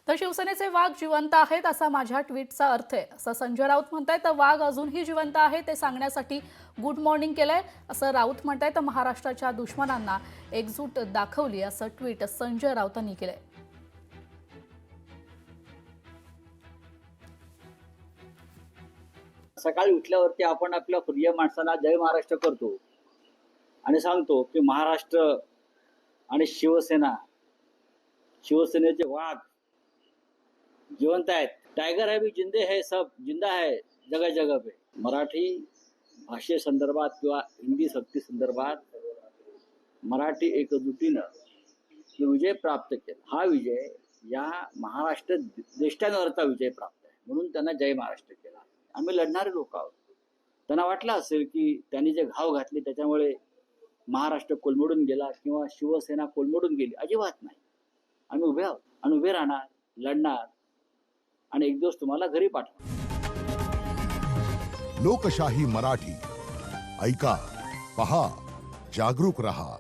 तर शिवसेनेचे वाघ जिवंत आहेत असा माझ्या ट्विटचा अर्थ आहे असं संजय राऊत म्हणताय। तर वाघ अजूनही जिवंत आहे ते सांगण्यासाठी गुड मॉर्निंग केलंय असं राऊत म्हणताय। तर महाराष्ट्राच्या दुश्मनांना एकजूट दाखवली असं ट्विट संजय राऊतांनी केलंय। सकाळी उठल्यावरती आपण आपल्या प्रिय माणसाला जय महाराष्ट्र करतो आणि सांगतो की महाराष्ट्र आणि शिवसेनेचे वाघ जिवंत आहेत। टाइगर है भी जिंदे है, सब जिंदा है जगह जगह पे। मराठी भाषेसंदर्भात किंवा हिंदी सक्ती संदर्भात मराठी एकजुटीनं विजय प्राप्त केला। हा विजय या महाराष्ट्र देशांवरचा विजय प्राप्त आहे, म्हणून त्यांना जय महाराष्ट्र केला। आम्ही लढणारे लोक आहोत। त्यांना वाटलं असेल की त्यांनी जे घाव घातले त्याच्यामुळे महाराष्ट्र कोलमडून गेला किंवा शिवसेना कोलमडून गेली, अजिबात नाही। आम्ही उभे आहोत आणि उभे राहणार, लढणार आणि एक दिवस तुम्हाला घरी पाठवणार। लोकशाही मराठी ऐका, पहा, जागरूक रहा।